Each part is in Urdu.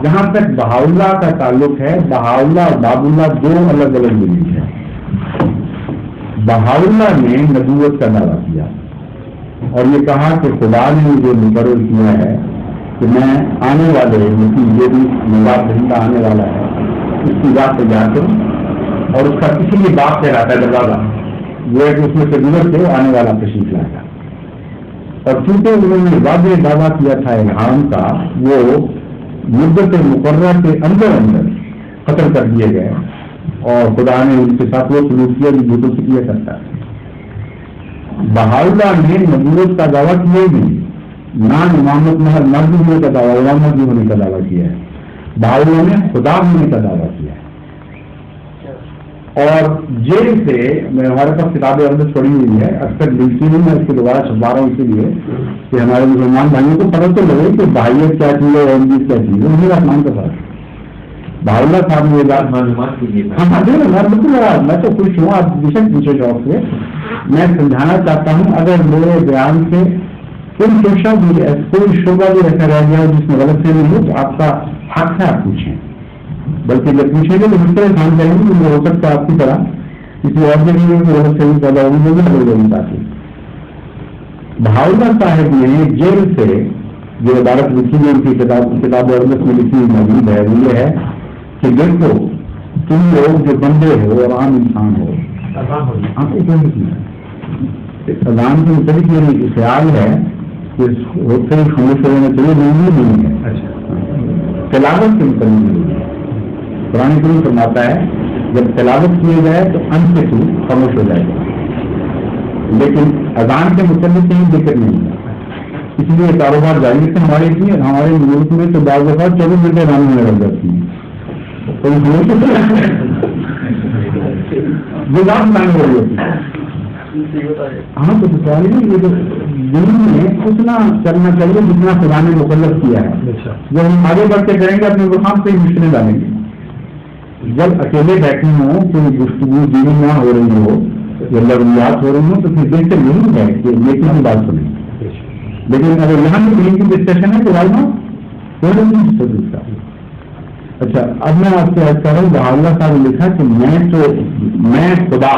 جہاں تک بہاؤلہ کا تعلق ہے، بہاؤلہ اور باب اللہ دو الگ الگ بلیف ہے۔ بہاؤلہ نے نبوت کا دعویٰ کیا اور یہ کہا کہ خدا نے مجھے مقرر کیا ہے کہ میں آنے والے جو بھی نواب زندہ آنے والا ہے اس کی بات سے جا کر، اور اس کا کسی بھی بات سے رہتا ہے دروازہ وہ ہے کہ اس میں سے گزر کے آنے والا تشریف لائے گا۔ اور چونکہ انہوں نے واضح دعویٰ کیا تھا الہام کا، وہ مدت مقررہ کے اندر قتل کر دیے گئے اور خدا نے ان کے ساتھ وہ سلوک کیا جو بتوں سے کیا کرتا ہے۔ بہاؤلہ نے نبوت کا دعویٰ کیا ہی نہیں، نہ امامت میں مرد ہونے کا دعویٰ، امامت بھی ہونے کا دعویٰ کیا ہے۔ بہاؤلہ نے خدا ہونے کا دعویٰ کیا ہے۔ اور جیل سے ہمارے پاس کتاب اردو پڑھی ہوئی ہے، اکثر ملتی نہیں، میں اس کو دوبارہ چھپا رہا ہوں اسی لیے کہ ہمارے مسلمان بھائیوں کو پتہ تو لگے کہ بھائیت کیا چیز ہے اور امید کیا چیز ہے، انہیں آسمان کا فرق ہے۔ بہاؤلہ صاحب نے یہ بات معلومات کیجیے۔ ہاں بالکل، میں تو خوش ہوں، آپ بیشک پوچھے شوق سے۔ میں سمجھانا چاہتا ہوں اگر میرے بیان سے کوئی شعبہ بھی ایسا رہ گیا جس میں غلط فہمی ہو تو آپ کا حق ہے، آپ پوچھیں، بلکہ جب پوچھیں گے تو اس طرح کام کریں گے کہ ہو سکتا ہے آپ کی طرح کسی اور کے لیے غلط فہمی پیدا ہوگی جو بھی ہو جاتی۔ بہاؤلہ صاحب نے جیل سے جو عبارت لکھی ہے ان کی کتاب اردو میں لکھی موجود ہے، وہ یہ ہے کہ دیکھو تم لوگ جو بندے ہو اور عام انسان ہو، اذان کے متعلق یہ خیال ہے کہ ہوتے ہی خاموش ہونا چاہیے، نہیں ہے تلاوت کے متعلق قرآن کریم فرماتا ہے جب تلاوت کیے جائے تو ان سے خاموش ہو جائے گا، لیکن اذان کے متعلق کہیں ذکر نہیں ہے۔ اس لیے کاروبار جاری ہے ہمارے لیے، ہمارے ملک میں تو بعض دفعہ 24 گھنٹے اذان میں لگ جاتی ہے، کوئی خاموش ہو ہاں تو سوال نہیں، یہ تو دین میں اتنا چلنا چاہیے جتنا خدا نے مکلف کیا ہے۔ جب ہم آگے بڑھ کے کریں گے اپنے مقام پہ مشکلیں ڈالیں گے۔ جب اکیلے بیٹھے ہوں کوئی گفتگو دینی نہ ہو رہی ہو یا ضروریات ہو رہی ہوں تو پھر بہتر نہیں ہے کہ نیکی کی بات سنیں، لیکن اگر یہاں بھی دین کی ڈسکشن ہے تو بھائی دوسرا۔ اچھا، اب میں آپ سے عرض کر رہا ہوں، بہاؤلہ صاحب نے لکھا کہ میں خدا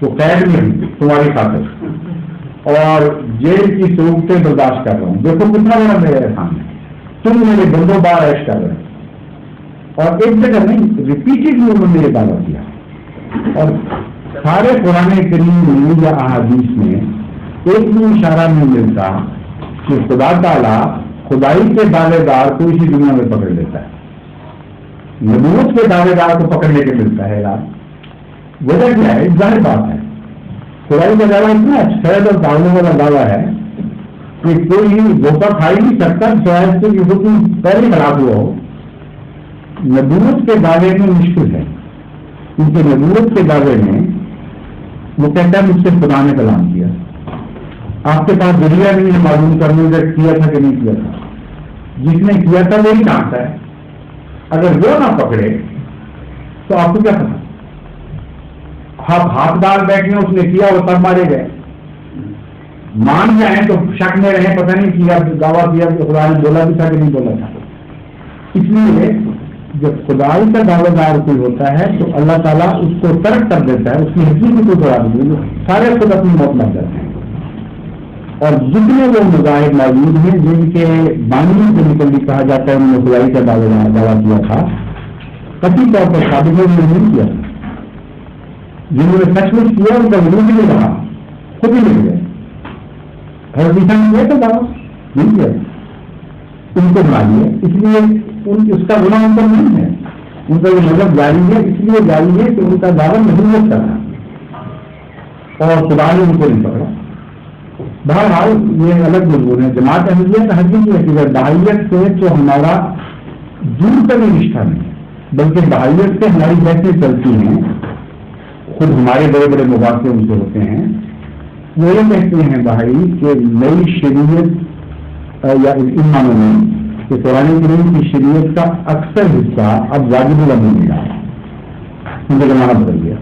تو قید میں ہوں تمہاری خاطر اور جیل کی صورتیں برداشت کر رہا ہوں، دیکھو کتنا بڑا میرے احسان ہے، تم میرے بندوں بار عیش کر رہے ہیں۔ اور ایک جگہ نہیں، ریپیٹڈلی انہوں نے یہ دعویٰ کیا، اور سارے قرآن کریم میں یا احادیث میں ایک بھی اشارہ نہیں ملتا کہ خدا تعالیٰ خدائی کے دعوے دار کو اسی دنیا میں پکڑ لیتا ہے، نبوت کے دعوے دار کو پکڑنے کے ملتا ہے علاج۔ وجہ کیا ہے؟ ظاہر بات ہے، خدائی کا دعویٰ اتنا شاید اور دعوے والا دعویٰ ہے کہ کوئی دھوکہ کھا ہی نہیں سکتا شاید سے کہ حکم پہلے خراب ہوا ہو۔ نبوت کے دعوے میں مشکل ہے، کیونکہ نبوت کے دعوے میں وہ کہتا ہے مجھ سے خدا نے کلام کیا، آپ کے پاس ذریعہ نہیں ہے معلوم کرنے کا کیا تھا کہ نہیں کیا تھا، جس نے کیا تھا وہی جانتا ہے، اگر وہ نہ پکڑے تو آپ کو کیا پتا، آپ ہاتھ ڈال بیٹھے اس نے کیا وہ تب مارے گئے، مان جائیں تو شک میں رہے پتہ نہیں کیا، دعویٰ کیا کہ خدا نے بولا بھی تھا کہ نہیں بولا تھا۔ اس لیے جب خدائی کا دعویٰ دار کوئی ہوتا ہے تو اللہ تعالیٰ اس کو ترک کر دیتا ہے، اس کی حقیقت کو چھوڑا دیتے، سارے خود اپنی موت مر جاتے ہیں۔ اور جتنے وہ مذاہب موجود ہیں جن کے بانی سے متعلق کہا جاتا ہے انہوں نے خدائی کا دعویٰ کیا تھا، قطعی طور پر ثابت نے نہیں کیا، جنہوں نے سچ مچ کیا ان کا وجود ہی نہیں رہا، خود ہی نہیں گئے، ہر دشا نے کیا تھا دعویٰ نہیں کیا، ان کو بنا لیا، اس لیے اس کا گناہ ان پر نہیں ہے، ان کا یہ مطلب جاری ہے، اس لیے جاری ہے کہ ان کا دعویٰ نبوت کا تھا اور خدا نے ان کو نہیں پکڑا۔ بہرحال یہ الگ مضمون ہے۔ جماعت احمدیہ کا حقیقی ہے کہ بہائیت سے تو ہمارا دور کا بھی رشتہ نہیں، بلکہ بہائیت سے ہماری بحثیں چلتی ہیں، خود ہمارے بڑے بڑے مباحثے ان سے ہوتے ہیں۔ وہ یہ کہتے ہیں بھائی کہ نئی شریعت یا ان معنوں میں کہ قرآن کریم کی شریعت کا اکثر حصہ اب واجب العمل ملا ہے، ان کا زمانہ بدل گیا،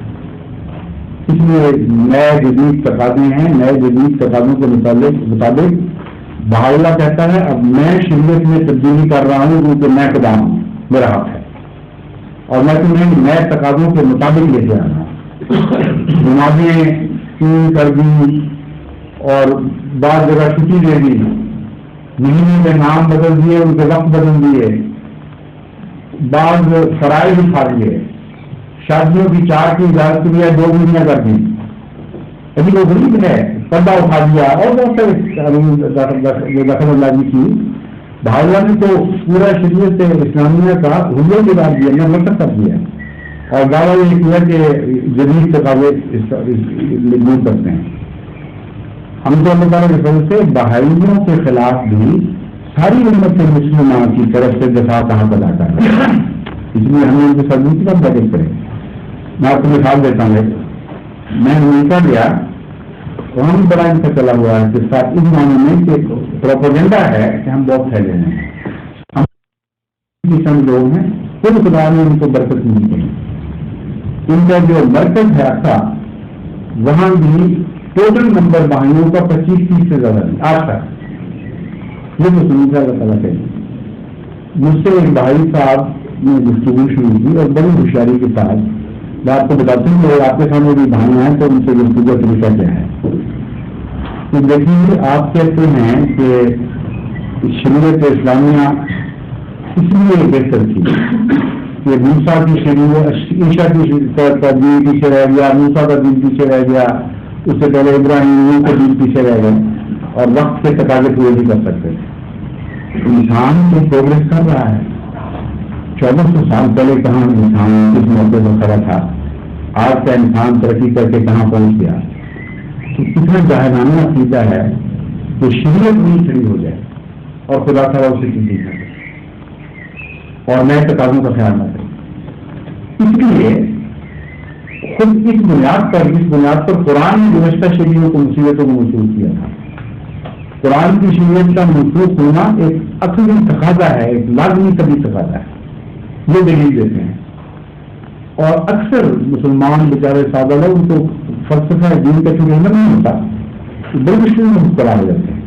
اس لیے نئے جدید تقاضے ہیں، نئے جدید تقاضوں کے مطابق بہاولہ کہتا ہے اب میں شریعت میں تبدیلی کر رہا ہوں کیونکہ میں خدا ہوں، میرا حق ہے، اور میں تمہیں نئے تقاضوں کے مطابق لے کے آ رہا ہوں۔ نمازیں تین کر دی اور بعض جگہ چھٹی دے دی، مہینے کے نام بدل دیے، ان کے وقت بدل دیے، بعض فرائض اٹھا دیے، شادیوں کی 4 کی اجازت دیا 2 مہینے کر دی، ابھی وہ غریب ہے پردہ اٹھا دیا، اور بہت سارے دخل اللہ کی بہاولہ نے تو پورا شریعت اسلامیہ کا حلیہ کے بعد دیا، مرتب کر دیا، اور دعویٰ یہ کیا کہ جدید تقاضے دور کرتے ہیں۔ ہم تو اللہ تعالیٰ کے فضل سے بہائیوں کے خلاف بھی ساری امت مسلمان کی طرف سے دفاع کا حق ادا کر رہے ہیں، اس لیے ہمیں ان کے ساتھ دوسری بات بحث کریں۔ میں آپ کو مثال دیتا ہوں، میں امریکہ گیا، وہاں بھی بڑا ان کا چلا ہوا ہے کہ ساتھ اس معنی میں کہ پروپیگنڈا ہے کہ ہم بہت پھیلے ہیں، ہم قسم لوگ ہیں، خود خدا نے ان کو برکت نہیں دی۔ ان کا جو مرکز ہے اچھا، وہاں بھی ٹوٹل نمبر بہائیوں کا 25-30 سے زیادہ نہیں آج تک، یہ تو سنی اللہ تعالیٰ کہ مجھ سے ایک بھائی صاحب نے گفتگو شروع کی اور بڑی ہوشیاری کے ساتھ میں آپ کو بتاتا ہوں کہ آپ کے سامنے بھی بھائی ہیں تو ان سے گفتگو کا طریقہ کیا ہے۔ تو دیکھیے آپ کہتے ہیں کہ شریعت اسلامیہ اس لیے بہتر تھی کہ موسیٰ کی شریعت عیسیٰ کی دین پیچھے رہ گیا، موسیٰ کا دین پیچھے رہ گیا، اس سے پہلے ابراہیم کا دین پیچھے رہ گئے اور وقت کے تقاضے پورے نہیں کر سکتے۔ انسان تو پروگریس کر رہا ہے، 1400 سال پہلے کہاں انسان کس موقع پر کھڑا تھا، آج کا انسان ترقی کر کے کہاں پہنچ گیا۔ تو اتنا جاہلانہ عقیدہ ہے کہ شریعت نہیں کھڑی ہو جائے اور خدا تعالیٰ اسے کی کر اور نئے تقاضوں کا خیال نہ کرے۔ اس لیے خود اس بنیاد پر قرآن نے گزشتہ شریعتوں کو مصیبتوں کو منسوخ کیا تھا۔ قرآن کی شریعت کا منسوخ ہونا ایک عقلی تقاضا ہے، ایک لازمی طبی تقاضا ہے، یہ دلیل دیتے ہیں۔ اور اکثر مسلمان بیچارے سادہ لوگ ان کو فلسفہ دین کا چونکہ علم نہیں ہوتا، بڑی مشکل میں مبتلا ہو جاتے ہیں۔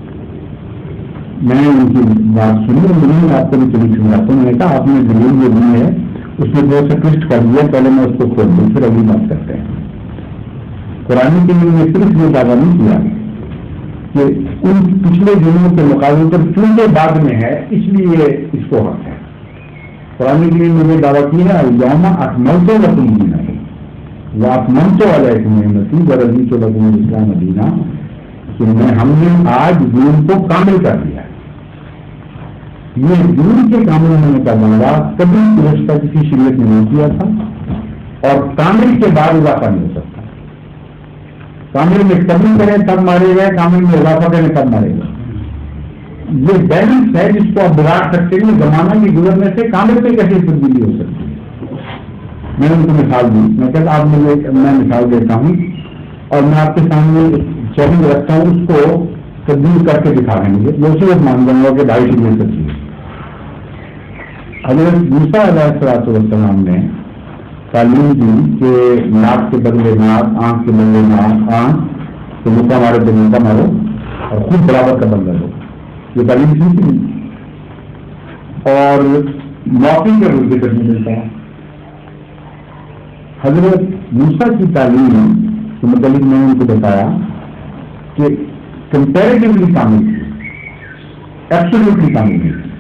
میں نے ان کی بات سنی اور میں آپ کو بھی دلیل سمجھاتا ہوں۔ میں نے کہا آپ نے دلیل جو دی ہے اس میں بہت سے ٹوسٹ کر دیا، پہلے میں اس کو کھول دوں پھر اگلی بات کرتے ہیں۔ قرآن کے لیے نے صرف یہ دعویٰ نہیں کیا کہ ان پچھلے دنوں کے مقابلے پر چونکہ بعد میں ہے اس لیے اس کو حق ہے۔ قرآن کے لیے نے یہ دعویٰ کی ہے یوم اکملت لکم دینکم واتممت علیکم نعمتی ورضیت لکم الاسلام دینا، کہ ہم نے آج دین کو کامل کر دیا۔ یہ دین کے کامل ہونے کا دعویٰ کبھی گزشتہ کسی شریعت نے نہیں کیا تھا اور کامل کے بعد اضافہ نہیں ہو سکتا۔ کامل میں کمی کریں تب مارے گئے، کامل میں اضافہ کریں تب مارے گئے۔ یہ بیلنس ہے جس کو آپ بگاڑ سکتے ہیں، زمانہ کی گزرنے سے کامل میں کیسے تبدیلی ہو سکتی ہے۔ میں نے ان کو مثال دی، میں کہتا آپ مجھے میں مثال دیتا ہوں اور میں آپ کے سامنے چیلنج رکھتا ہوں، اس کو تبدیل کر کے دکھا دیں گے، وہ اسی وقت مان جاؤں گا کہ 250 شریعت سچی ہے۔ حضرت موسیٰ علیہ السلام نے تعلیم دی کہ ناک کے بدلے ناک، آنکھ کے بدلے آنکھ، تو موقع مارے تو موقع مارو اور خود برابر کا بدلہ دو، یہ تعلیم تھی۔ اور موقع کا روز ذکر نہیں ملتا ہے۔ حضرت موسیٰ کی تعلیم کے متعلق میں نے ان کو بتایا کہ کمپیریٹیولی کامل تھی، ایبسولوٹلی کامل نہیں تھی۔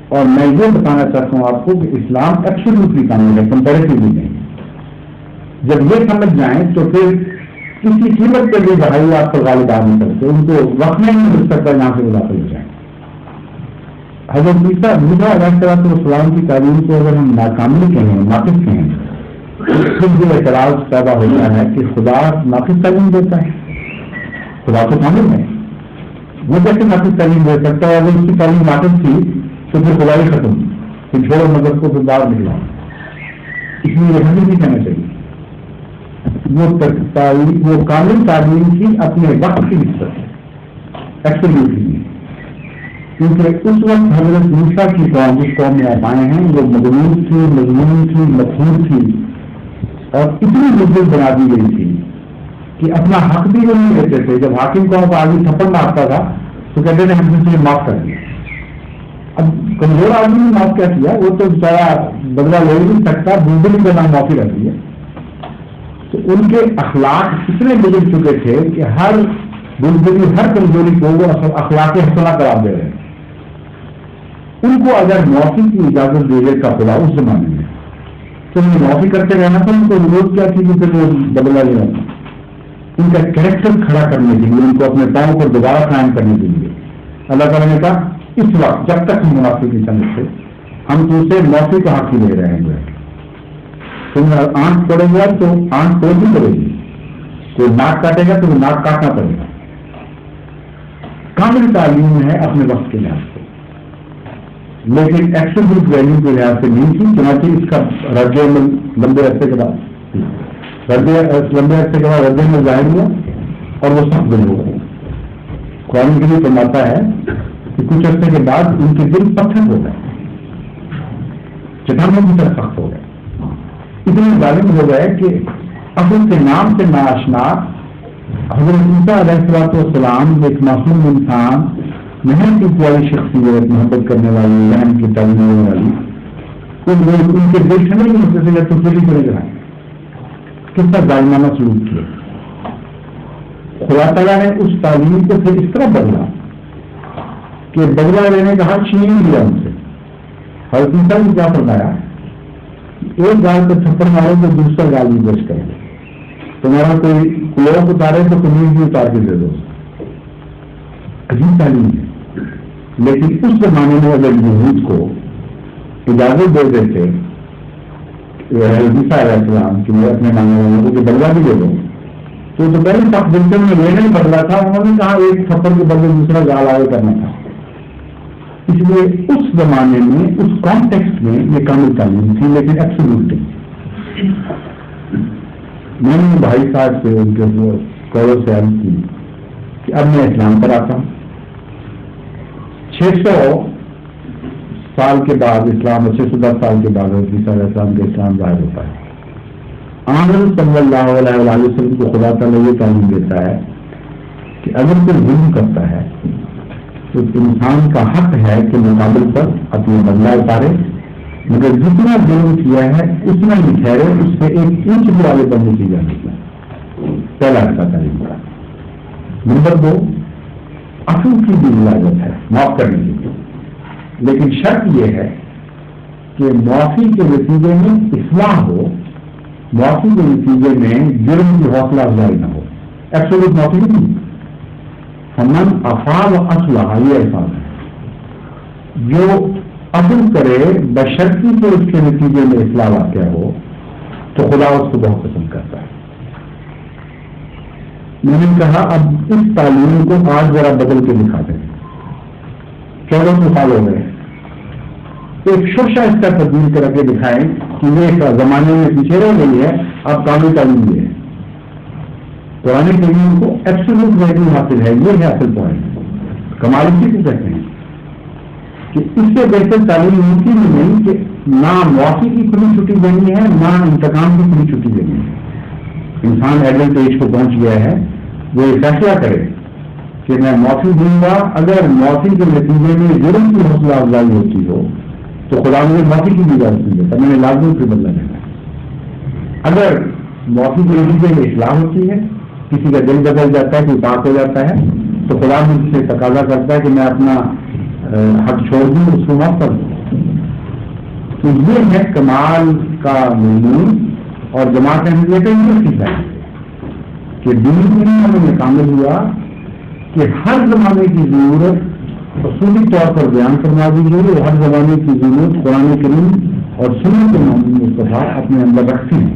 اور میں یہ بتانا چاہتا ہوں آپ کو کہ اسلام ایبسولوٹلی کامل ہے، کمپیریٹیولی نہیں۔ جب یہ سمجھ جائیں تو پھر کسی قیمت پر یہ بڑھائی آپ کو غالب آ نہیں سکتے، ان کو وقت میں نہیں مل سکتا یہاں سے وہ داخل ہو جائیں۔ حضرت موسیٰ علیہ السلام کی تعلیم کو اگر ہم ناکامل کہیں، ناقص کہیں، پھر یہ اعتراض پیدا ہوتا ہے کہ خدا ناقص تعلیم دیتا ہے، خدا تو کامل ہے، وہ کیسے ناقص تعلیم دے سکتا ہے؟ اگر اس کی تعلیم ناقص تھی تو پھر خدا ہی ختم، پھر چھوڑو مذہب کو، پھر باہر نکلا۔ اس لیے ہمیں نہیں کہنا چاہیے۔ وہ کامل تعلیم کی اپنے وقت کی نسبت ہے، ایبسولوٹلی، کیونکہ اس وقت حضرت موسیٰ کی قوم جس قوم میں آپ آئے ہیں وہ مغلوب تھی، مظلوم تھی، مقہور تھی اور اتنی مضبوط بنا دی گئی تھی کہ اپنا حق بھی وہ نہیں دیتے تھے۔ جب حاکم قوم کو آگے تھپڑ مارتا تھا تو کہتے ہیں ہم نے تجھے معاف کر دیا. اب کمزور آدمی نے معاف کیا کیا, وہ تو بیچارہ بدلہ لے نہیں سکتا, بزدلی کا نام معافی رکھ دیا. تو ان کے اخلاق اتنے بگڑ چکے تھے کہ ہر بزدلی, ہر کمزوری کو وہ اخلاق حسنہ قرار دے رہے ہیں. ان کو اگر معافی کی اجازت دے دے کا خدا اس زمانے میں, تو انہیں معافی کرتے رہنا تھا. ان کو ضرورت کیا تھی کہ پھر وہ بدلا لینا تھا. ان کا کریکٹر کھڑا کرنے کے لیے, ان کو اپنے پاؤں پر دوبارہ قائم کرنے کے لیے اللہ تعالیٰ نے کہا اس وقت جب تک ہم منافق کی سمجھ سے ہم تم سے معافی کا حق ہی لے رہے ہیں. تم آنکھ پڑے گا تو آنکھ توڑنی پڑے گی, کوئی ناک کاٹے گا تو وہ ناک کاٹنا پڑے گا. کامل تعلیم ہے اپنے وقت کے لحاظ سے, لیکن ایبسولوٹ ویلیو کے لحاظ سے نہیں تھی. چنانچہ اس کا رد عمل لمبے عرصے کے بعد رد عمل ظاہر ہوا اور وہ سخت دل ہو گئے. قرآن کے لیے فرماتا ہے کہ کچھ عرصے کے بعد ان کے دل پتھر ہو گئے, چٹانوں کی طرح سخت ہو گئے, اتنے ظالم ہو گئے کہ اصل کے نام سے ناآشنا حضرت موسیٰ علیہ السلام ایک معصوم انسان, محنت کی پیاری شخصیت, محبت کرنے والی, ذہن کی تعلیم دینے والی, ان کے دل ٹھنڈے نہیں ہوتے تھے تو پھر چلے جائیں. کس طرح ظالمانہ سلوک کیا. خدا تعالیٰ نے اس تعلیم کو پھر اس طرح بدلا کہ بدلا لینے کا حق چھین لیا ان سے. حضرت موسیٰ نے کیا فرمایا, ایک گال پہ تھپڑ مارو تو دوسرا گال بھی بچ کرے, تمہارا کوئی کلوک اتارے تو قمیض بھی اتار کے دے دو. عجیب تعلیم ہے. لیکن اس زمانے میں اگر یہود کو اجازت دے دیتے عیسیٰ علیہ السلام کہ وہ اپنے ماننے والوں کو بدلا بھی دے دو, تو پہلے سخت دل میں لینا ہی بدلا تھا. انہوں نے کہا ایک تھپڑ کے بدلے دوسرا گال آگے کرنا تھا. اس لیے اس زمانے میں اس کانٹیکسٹ میں یہ کامل تعلیم تھی, لیکن ایبسولوٹ تھی. میں نے بھائی صاحب سے ان کے اسکالر سے عرض کی کہ اب میں اسلام پر آتا ہوں. 600 سال کے بعد اسلام, 610 سال کے بعد عیسیٰ علیہ السلام کا اسلام ظاہر ہوتا ہے. آمد صلی اللہ علیہ وسلم کو خدا تعالیٰ یہ تعلیم دیتا ہے کہ اگر کوئی ظلم کرتا ہے تو انسان کا حق ہے کہ مقابل پر اپنے بدلہ اتارے, مگر جتنا ظلم کیا ہے اتنا ہی ٹھہرے, اس سے 1 انچ بھی آگے بڑھنے کی اجازت ہے. پہلا ایسا تعلیم پڑا. نمبر 2, عفو کی بھی اجازت ہے, معاف کرنے کی, لیکن شرط یہ ہے کہ معافی کے نتیجے میں اصلاح ہو, معافی کے نتیجے میں جرم کی حوصلہ افزائی نہ ہو. ایبسولوٹ معافی نہیں. ہمن افعال و اصلاح یہ الفاظ ہے. جو عفو کرے بشرطی کہ اس کے نتیجے میں اصلاح واقع ہو تو خدا اس کو بہت پسند کرتا ہے. میں نے کہا اب اس تعلیم کو آج ذرا بدل کے دکھا دیں. 1400 سال ہو گئے, ایک شوشہ اس کا تبدیل کر کے دکھائیں کہ یہ زمانے میں پیچھے رہ گئی ہے. اب کامل تعلیم یہ ہے, قرآن کریم کو ایبسولوٹ ویلیو حاصل ہے. یہ ہے اصل پوائنٹ. کمال اسی کو کہتے ہیں کہ اس سے بہتر تعلیم ممکن ہی نہیں کہ نہ معافی کی کھلی چھٹی دینی ہے, نہ انتقام کی کھلی چھٹی دینی ہے. انسان ایڈلٹ ایج کو پہنچ گیا ہے, وہ یہ فیصلہ کرے کہ میں معافی دوں گا. اگر معافی کے نتیجے میں جرم کی حوصلہ افزائی ہوتی ہو تو خدا مجھے معافی کی بھی اجازت نہیں دیتا, میں نے لازمی پھر بدلا لینا ہے. اگر معافی کے نتیجے میں اصلاح ہوتی ہے, کسی کا دل بدل جاتا ہے, کوئی پاک ہو جاتا ہے, تو خدا مجھ سے تقاضا کرتا ہے کہ میں اپنا حق چھوڑ دوں, اس کو معاف کر دوں. تو یہ ہے کمال کا مضمون. اور جماعت احمدیہ کا یہ سیکھا ہے کہ دنیا میں کامل ہوا کہ ہر زمانے کی ضرورت اصولی طور پر بیان فرما دی گئی, اور ہر زمانے کی ضرورت قرآن کریم اور سنت مصطفیٰ اپنے اندر رکھتی ہیں.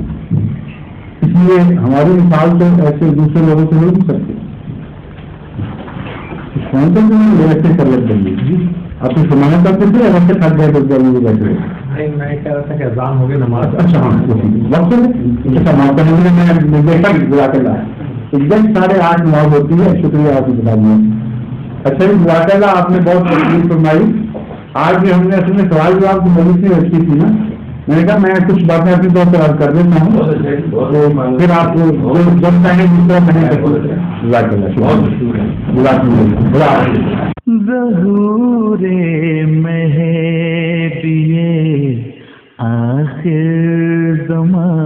اس لیے ہماری مثال تو ایسے دوسرے لوگوں سے نہیں ہو سکتی. ایسے کر لیتے ہیں آپ کو سمانا کرتے تھے, ایسے کھا گئے تو بیٹھے. میں کہہ رہا تھا کہ اذان ہو گئی نماز. اچھا ہاں وقت میں دیکھا بلا کر لایا. ایگزیکٹ 8:30 نماز ہوتی ہے. شکریہ آپ نے بتا دیا. اچھا جی بلاک اللہ آپ نے بہت تکلیف فرمائی. آج بھی ہم نے اصل میں سوال جواب کی مجلس میں رکھی تھی نا, میں نے کہا میں کچھ باتیں اپنی طور پر کر دیتا ہوں تو پھر آپ جب چاہیں جس طرح ظہور مہدی آخر زمان